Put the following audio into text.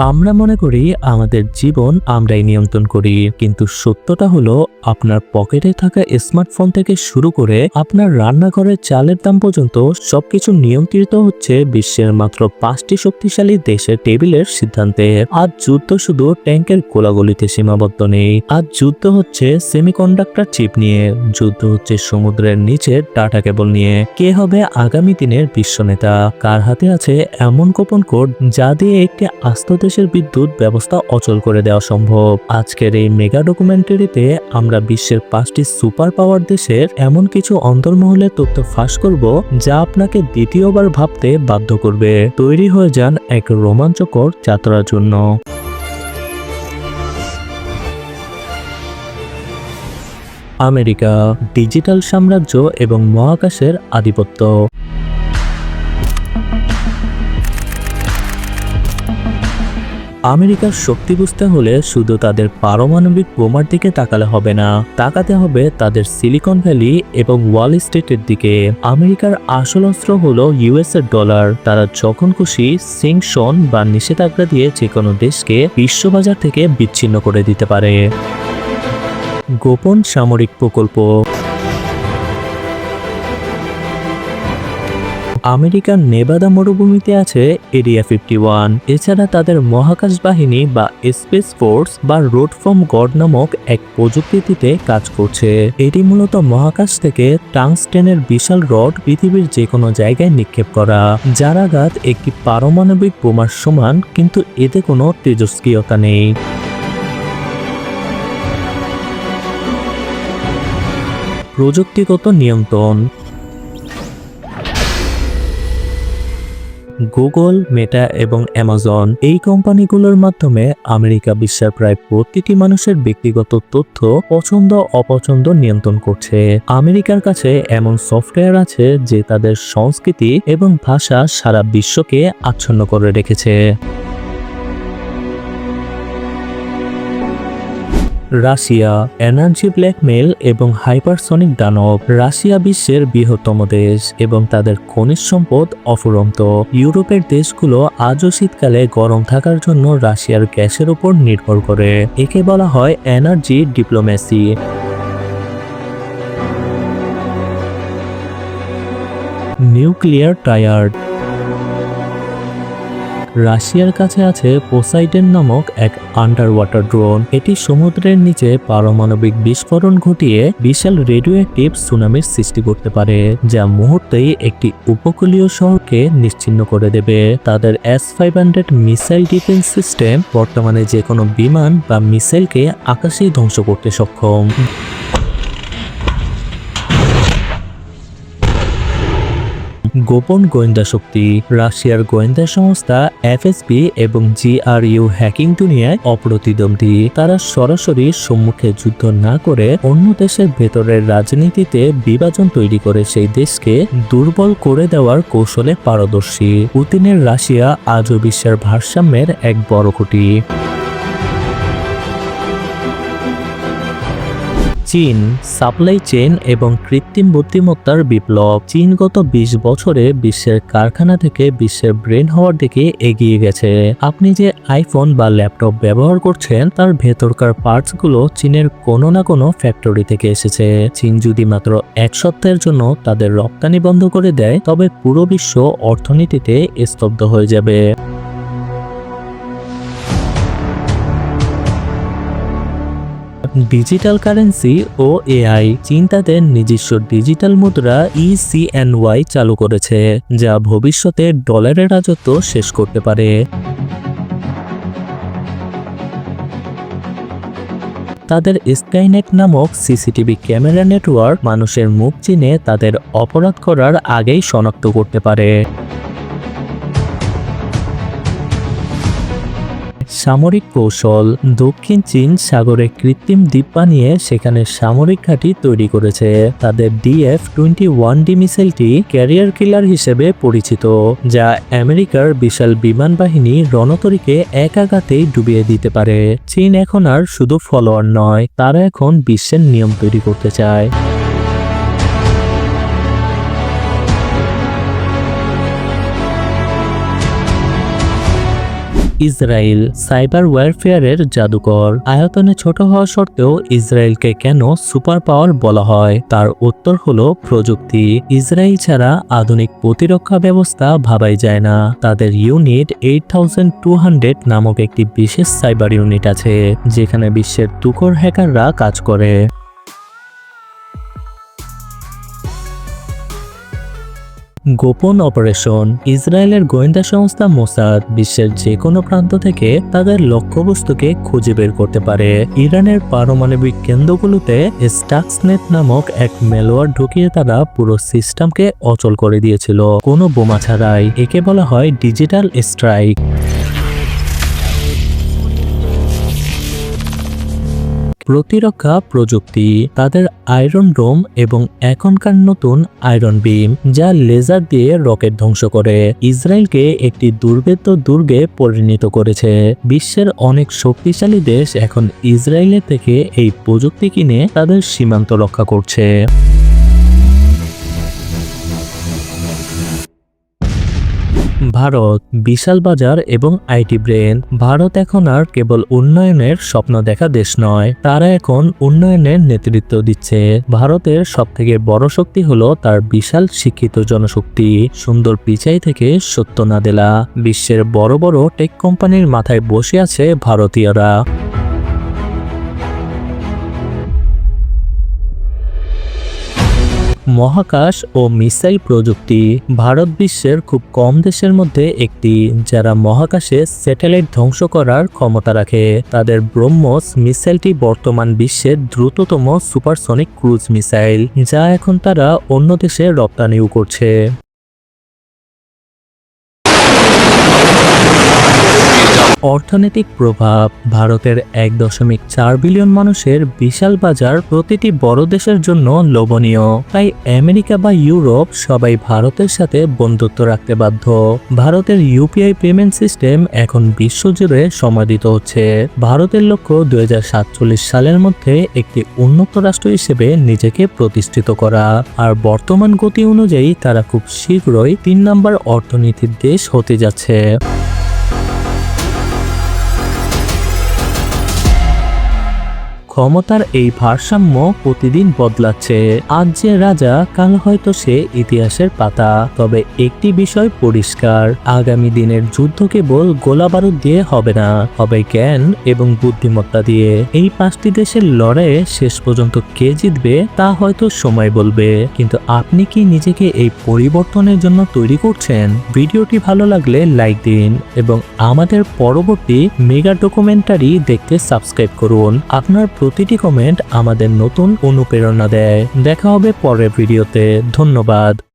আমরা মনে করি আমাদের জীবন আমরাই নিয়ন্ত্রণ করি, কিন্তু সত্যটা হলো আপনার পকেটে থাকা স্মার্টফোন থেকে শুরু করে আপনার রান্নাঘরের চালের দাম পর্যন্ত সবকিছু নিয়ন্ত্রিত হচ্ছে বিশ্বের মাত্র 5টি শক্তিশালী দেশের টেবিলের সিদ্ধান্তে। আজ যুদ্ধ শুধু ট্যাঙ্কের গোলাগুলিতে সীমাবদ্ধ নেই, আজ যুদ্ধ হচ্ছে সেমিকন্ডাক্টর চিপ নিয়ে, যুদ্ধ হচ্ছে সমুদ্রের নিচের ডাটা কেবল নিয়ে। কে হবে আগামী দিনের বিশ্ব নেতা? কার হাতে আছে এমন গোপন কোড যা দিয়ে একটি আস্ত দেশের বিদ্যুৎ ব্যবস্থা অচল করে দেওয়া সম্ভব? আজকের এই মেগা ডকুমেন্টারিতে আমরা বিশ্বের 5টি সুপার পাওয়ার দেশের এমন কিছু অন্তর্মহলের তথ্য ফাঁস করব যা আপনাকে দ্বিতীয়বার ভাবতে বাধ্য করবে। তৈরি হয়ে যান এক রোমাঞ্চকর যাত্রার জন্য। আমেরিকা, ডিজিটাল সাম্রাজ্য এবং মহাকাশের আধিপত্য। আমেরিকার শক্তি বুঝতে হলে শুধু তাদের পারমাণবিক বোমার দিকে তাকালে হবে না, তাকাতে হবে তাদের সিলিকন ভ্যালি এবং ওয়াল স্ট্রিটের দিকে। আমেরিকার আসল অস্ত্র হলো ইউএস এর ডলার। তারা যখন খুশি স্যাংশন বা নিষেধাজ্ঞা দিয়ে যে কোনো দেশকে বিশ্ববাজার থেকে বিচ্ছিন্ন করে দিতে পারে। গোপন সামরিক প্রকল্প। আমেরিকার নেভাদা মরুভূমিতে আছে এরিয়া 51। এছাড়া তাদের মহাকাশ বাহিনী বা স্পেস ফোর্স বা রোড ফ্রম গড নামক এক প্রযুক্তিতে কাজ করছে। এটি মূলত মহাকাশ থেকে টাংস্টেনের বিশাল রড পৃথিবীর যে কোনো জায়গায় নিক্ষেপ করা, যার আঘাত একটি পারমাণবিক বোমার সমান, কিন্তু এতে কোনো তেজস্ক্রিয়তা নেই। প্রযুক্তিগত নিয়ন্ত্রণ। গুগল, মেটা এবং অ্যামাজন এই কোম্পানিগুলোর মাধ্যমে আমেরিকা বিশ্বের প্রায় প্রতিটি মানুষের ব্যক্তিগত তথ্য, পছন্দ অপছন্দ নিয়ন্ত্রণ করছে। আমেরিকার কাছে এমন সফটওয়্যার আছে যে তাদের সংস্কৃতি এবং ভাষা সারা বিশ্বকে আচ্ছন্ন করে রেখেছে। রাশিয়া, এনার্জি ব্ল্যাকমেল এবং হাইপারসনিক দানব। রাশিয়া বিশ্বের বৃহত্তম দেশ এবং তাদের খনিজ সম্পদ অফুরন্ত। ইউরোপের দেশগুলো আজও শীতকালে গরম থাকার জন্য রাশিয়ার গ্যাসের উপর নির্ভর করে। একে বলা হয় এনার্জি ডিপ্লোম্যাসি। Nuclear triad. রাশিয়ার কাছে আছে পোসাইডন নামক এক আন্ডার ওয়াটার ড্রোন। এটি সমুদ্রের নিচে পারমাণবিক বিস্ফোরণ ঘটিয়ে বিশাল রেডিওঅ্যাক্টিভ সুনামির সৃষ্টি করতে পারে, যা মুহূর্তেই একটি উপকূলীয় শহরকে নিশ্চিহ্ন করে দেবে। তাদের S-500 মিসাইল ডিফেন্স সিস্টেম বর্তমানে যে কোনো বিমান বা মিসাইলকে আকাশেই ধ্বংস করতে সক্ষম। গোপন গোয়েন্দা শক্তি। রাশিয়ার গোয়েন্দা সংস্থা এফএসবি এবং GRU হ্যাকিং দুনিয়ায় অপ্রতিদ্বন্দ্বী। তারা সরাসরি সম্মুখে যুদ্ধ না করে অন্য দেশের ভেতরের রাজনীতিতে বিভাজন তৈরি করে সেই দেশকে দুর্বল করে দেওয়ার কৌশলে পারদর্শী। পুতিনের রাশিয়া আজও বিশ্বের ভারসাম্যের এক বড় খুঁটি। চীন, সাপ্লাই চেইন এবং কৃত্রিম বুদ্ধিমত্তার বিপ্লব। চীন গত 20 বছরে বিশ্বের কারখানা থেকে বিশ্বের ব্রেন হওয়ার দিকে এগিয়ে গেছে। আপনি যে আইফোন বা ল্যাপটপ ব্যবহার করছেন তার ভেতরকার পার্টসগুলো চীনের কোনো না কোনো ফ্যাক্টরি থেকে এসেছে। চীন যদি মাত্র 1 সপ্তাহের জন্য তাদের রপ্তানি বন্ধ করে দেয় তবে পুরো বিশ্ব অর্থনীতিতে স্তব্ধ হয়ে যাবে। ডিজিটাল কারেন্সি ও এআই। চীন তাদের নিজস্ব ডিজিটাল মুদ্রা ECNY চালু করেছে, যা ভবিষ্যতে ডলারের রাজত্ব শেষ করতে পারে। তাদের স্কাইনেট নামক সিসিটিভি ক্যামেরা নেটওয়ার্ক মানুষের মুখ চিনে তাদের অপরাধ করার আগেই শনাক্ত করতে পারে। সামরিক কৌশল। দক্ষিণ চীন সাগরে কৃত্রিম দ্বীপ বানিয়ে সেখানে সামরিক ঘাঁটি তৈরি করেছে। তাদের DF-21D মিসাইলটি ক্যারিয়ার কিলার হিসেবে পরিচিত, যা আমেরিকার বিশাল বিমান বাহিনী রণতরীকে এক আঘাতেই ডুবিয়ে দিতে পারে। চীন এখন আর শুধু ফলোয়ার নয়, তারা এখন বিশ্বের নিয়ম তৈরি করতে চায়। ইসরায়েল সাইবার ওয়ারফেয়ারের জাদুকর। আয়তনে ছোট হওয়া সত্ত্বেও ইসরায়েলকে কেন সুপার পাওয়ার বলা হয়, তার উত্তর হলো প্রযুক্তি। ইসরায়েল ছাড়া আধুনিক প্রতিরক্ষা ব্যবস্থা ভাবাই যায় না। তাদের ইউনিট 8200 নামক একটি বিশেষ সাইবার ইউনিট আছে, যেখানে বিশ্বের তুখোড় হ্যাকাররা কাজ করে। গোপন অপারেশন। ইসরায়েলের গোয়েন্দা সংস্থা মোসাদ বিশ্বের যে কোনো প্রান্ত থেকে তাদের লক্ষ্যবস্তুকে খুঁজে বের করতে পারে। ইরানের পারমাণবিক কেন্দ্রগুলোতে স্টাক্সনেট নামক এক ম্যালওয়্যার ঢুকিয়ে তারা পুরো সিস্টেমকে অচল করে দিয়েছিল, কোনো বোমা ছাড়াই। একে বলা হয় ডিজিটাল স্ট্রাইক। প্রতিরক্ষা প্রযুক্তি। তাদের আয়রন ডোম এবং এখনকার নতুন আয়রন বিম, যা লেজার দিয়ে রকেট ধ্বংস করে, ইসরায়েলকে একটি দুর্ভেদ্য দুর্গে পরিণত করেছে। বিশ্বের অনেক শক্তিশালী দেশ এখন ইসরায়েলের থেকে এই প্রযুক্তি কিনে তাদের সীমান্ত রক্ষা করছে। ভারত বিশাল বাজার এবং আইটি ব্রেন। ভারত এখন আর কেবল উন্নয়নের স্বপ্ন দেখা দেশ নয়, তারা এখন উন্নয়নের নেতৃত্ব দিচ্ছে। ভারতের সবথেকে বড় শক্তি হলো তার বিশাল শিক্ষিত জনশক্তি। সুন্দর পিচাই থেকে সত্য নাদেলা, বিশ্বের বড় বড় টেক কোম্পানির মাথায় বসে আছে ভারতীয়রা। মহাকাশ ও মিসাইল প্রযুক্তি। ভারত বিশ্বের খুব কম দেশের মধ্যে একটি যারা মহাকাশে স্যাটেলাইট ধ্বংস করার ক্ষমতা রাখে। তাদের ব্রহ্মস মিসাইলটি বর্তমান বিশ্বের দ্রুততম সুপারসনিক ক্রুজ মিসাইল, যা এখন তারা অন্য দেশে রপ্তানিও করছে। অর্থনৈতিক প্রভাব। ভারতের 1.4 বিলিয়ন মানুষের বিশাল বাজার প্রতিটি বড় দেশের জন্য লোভনীয়, তাই আমেরিকা বা ইউরোপ সবাই ভারতের সাথে বন্ধুত্ব রাখতে বাধ্য। ভারতের ইউপিআই পেমেন্ট সিস্টেম এখন বিশ্বজুড়ে সমাদৃত হচ্ছে। ভারতের লক্ষ্য 2047 সালের মধ্যে একটি উন্নত রাষ্ট্র হিসেবে নিজেকে প্রতিষ্ঠিত করা, আর বর্তমান গতি অনুযায়ী তারা খুব শীঘ্রই 3 নম্বর অর্থনীতির দেশ হতে যাচ্ছে। ক্ষমতার এই ভারসাম্য প্রতিদিন বদলাচ্ছে। আজ যে রাজা, কাল হয়তো সে ইতিহাসের পাতা। তবে একটি বিষয় পরিষ্কার, আগামী দিনের যুদ্ধ কেবল গোলাবারুদ দিয়ে হবে না, হবে জ্ঞান এবং বুদ্ধিমত্তা দিয়ে। এই 5টি দেশের লড়াইয়ে শেষ পর্যন্ত কে জিতবে তা হয়তো সময় বলবে, কিন্তু আপনি কি নিজেকে এই পরিবর্তনের জন্য তৈরি করছেন? ভিডিওটি ভালো লাগলে লাইক দিন এবং আমাদের পরবর্তী মেগা ডকুমেন্টারি দেখতে সাবস্ক্রাইব করুন। আপনার প্রতিটি কমেন্ট আমাদের নতুন অনুপ্রেরণা দেয়। দেখা হবে পরের ভিডিওতে। ধন্যবাদ।